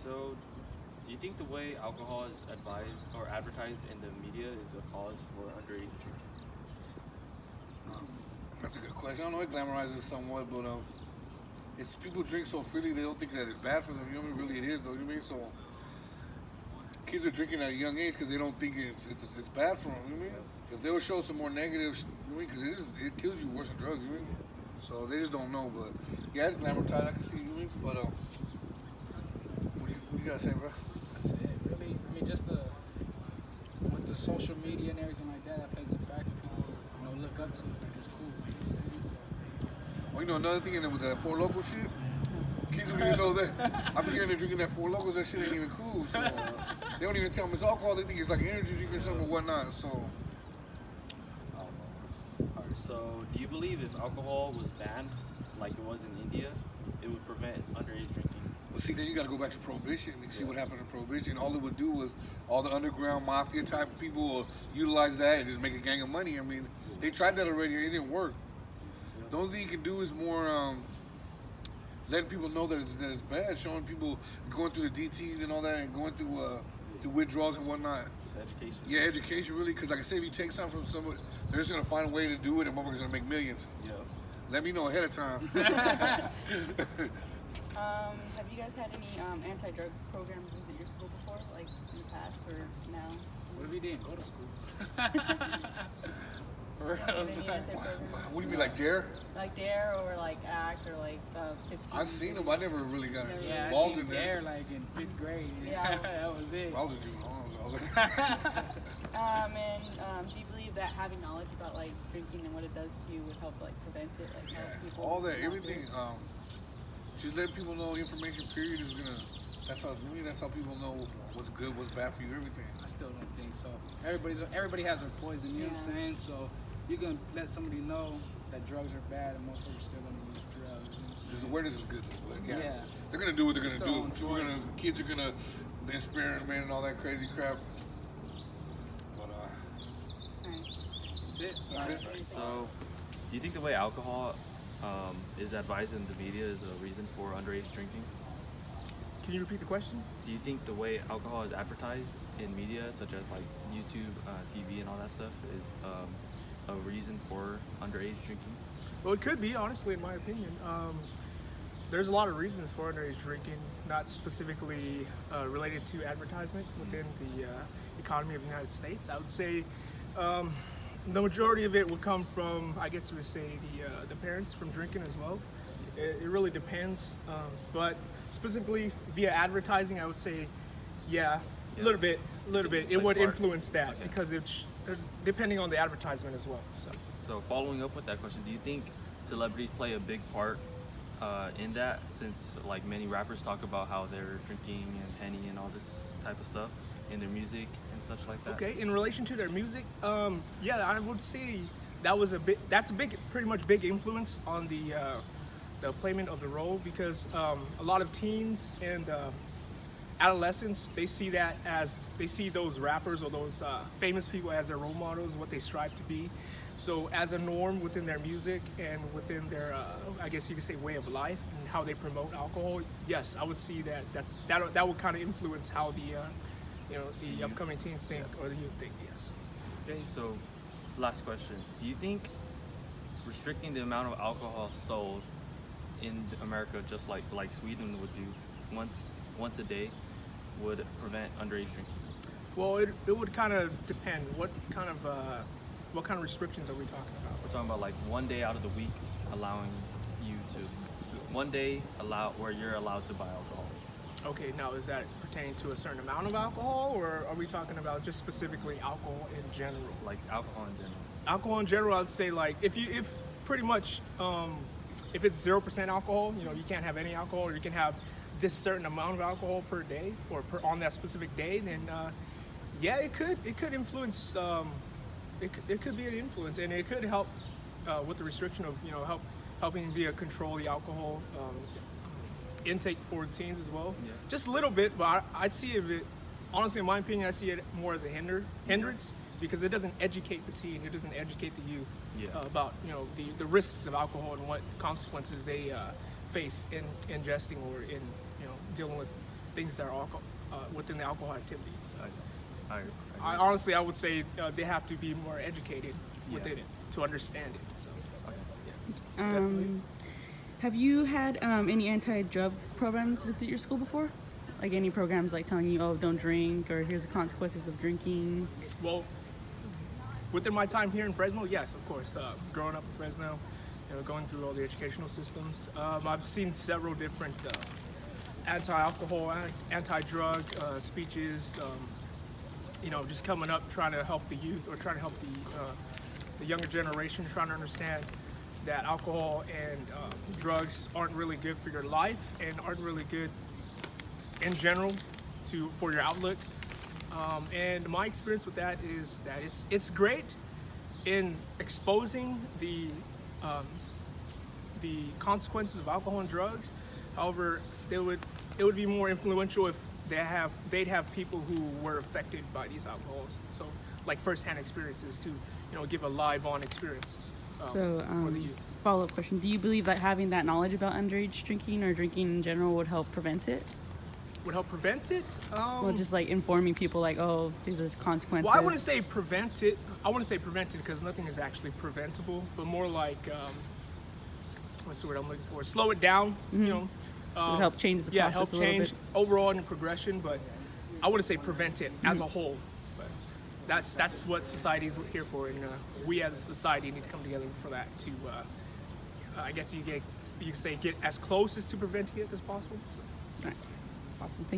So, do you think the way alcohol is advised or advertised in the media is a cause for underage drinking? That's a good question. I don't know, it glamorizes it somewhat, but it's people drink so freely they don't think that it's bad for them. You know what I mean? Really, it is though. You know what I mean? So kids are drinking at a young age because they don't think it's bad for them. You know what I mean? If they would show some more negatives, you know what I mean? Because it kills you worse than drugs. You know what I mean? So they just don't know. But yeah, it's glamorized. I can see. You know what I mean? But what do you gotta say, bro? That's it, really. I mean, just with the social media and everything like that, that plays a factor. People, look up to it, like it's cool. Like you say, so. Oh, you know another thing with that Four Local shit. Kids don't even know that. I've been hearing them drinking that Four Locals. That shit ain't even cool. So they don't even tell them it's alcohol. They think it's like an energy drink or something or whatnot. So I don't know. Alright, so do you believe if alcohol was banned, like it was in India, it would prevent underage drinking? But see, then you got to go back to Prohibition and see what happened in Prohibition. All it would do was all the underground mafia type of people will utilize that and just make a gang of money. I mean, they tried that already. It didn't work. The only thing you can do is more letting people know that it's bad, showing people going through the DTs and all that, and going through the withdrawals and whatnot. Just education. Yeah, education really, because like I say, if you take something from somebody, they're just gonna find a way to do it, and motherfuckers gonna make millions. Yeah. Let me know ahead of time. Have you guys had any anti-drug programs visit your school before, like in the past or now? What if you didn't go to school? For real, it's Any like- anti-programs? What do you mean, like Dare? Like DARE or like ACT or like 15? I've seen them. I never really got Yeah, I involved seen in there. Dare like in 5th grade. Yeah. That was it. I was a juvenile. I was Do you believe that having knowledge about like drinking and what it does to you would help like prevent it? Like help people all that, not everything. drink? Just letting people know information. Period is gonna. That's how people know what's good, what's bad for you. Everything. I still don't think so. Everybody has their poison, you know what I'm saying? So you can let somebody know that drugs are bad and most of are still gonna use drugs. You know what I'm Just saying? awareness is good, but yeah, Yeah. they're gonna do what they're It's gonna their do. own choice. Kids are gonna experiment and all that crazy crap. But Alright. That's it. So, do you think the way alcohol is advised in the media is a reason for underage drinking? Can you repeat the question? Do you think the way alcohol is advertised in media, such as like YouTube, TV, and all that stuff, is a reason for underage drinking? Well, it could be, honestly, in my opinion. There's a lot of reasons for underage drinking, not specifically related to advertisement within the economy of the United States. I would say the majority of it would come from, I guess you would say, the parents from drinking as well. It really depends, but specifically via advertising, I would say, yeah, a little bit. It would influence that because it's depending on the advertisement as well. So following up with that question, do you think celebrities play a big part in that, since like many rappers talk about how they're drinking and Henny and all this type of stuff in their music and such like that? Okay, in relation to their music, yeah, I would say that's a pretty much big influence on the playment of the role, because a lot of teens and adolescents, they see those rappers or those famous people as their role models, what they strive to be. So as a norm within their music and within their, I guess you could say, way of life and how they promote alcohol, yes, I would see that would kind of influence how the upcoming teens think or the youth think. Yes. Okay, so last question. Do you think restricting the amount of alcohol sold in America, just like Sweden would do, once a day, would prevent underage drinking? Well, it would kind of depend. What kind of restrictions are we talking about? We're talking about like one day out of the week, allowing you to, one day where you're allowed to buy alcohol. Okay, now is that pertaining to a certain amount of alcohol, or are we talking about just specifically alcohol in general? Like alcohol in general. Alcohol in general, I'd say like if pretty much if it's 0% alcohol, you can't have any alcohol, or you can have this certain amount of alcohol per day or on that specific day, then yeah, it could influence. It could be an influence, and it could help with the restriction of helping via control the alcohol intake for teens as well. Yeah. Just a little bit, but I'd see it. Honestly, in my opinion, I see it more as a hindrance because it doesn't educate the teen, it doesn't educate the youth about the risks of alcohol and what consequences they face in ingesting or in dealing with things that are within the alcohol activities. I Honestly, I would say they have to be more educated within Yeah. it to understand it. So, okay. yeah, definitely. Have you had any anti-drug programs visit your school before? Like any programs like telling you, oh, don't drink, or here's the consequences of drinking? Well, within my time here in Fresno, yes, of course. Growing up in Fresno, going through all the educational systems, I've seen several different anti-alcohol, anti-drug speeches. Just coming up, trying to help the youth or trying to help the younger generation, trying to understand that alcohol and drugs aren't really good for your life and aren't really good in general for your outlook. And my experience with that is that it's great in exposing the consequences of alcohol and drugs. However, it would be more influential if they'd have people who were affected by these alcohols, so like firsthand experiences to give a live on experience So, for the youth. follow-up question: do you believe that having that knowledge about underage drinking or drinking in general would help prevent it? Would help prevent it? Well, just like informing people, like, oh, these are consequences. Well, I wouldn't say prevent it. I wouldn't say prevent it because nothing is actually preventable, but more like what's the word I'm looking for? Slow it down. So it would help change the process help a little change bit. overall in the progression, but I wouldn't say prevent it as a whole. But that's what society is here for, and we as a society need to come together for that to, I guess you could say, get as close as to preventing it as possible. So, Awesome. Thank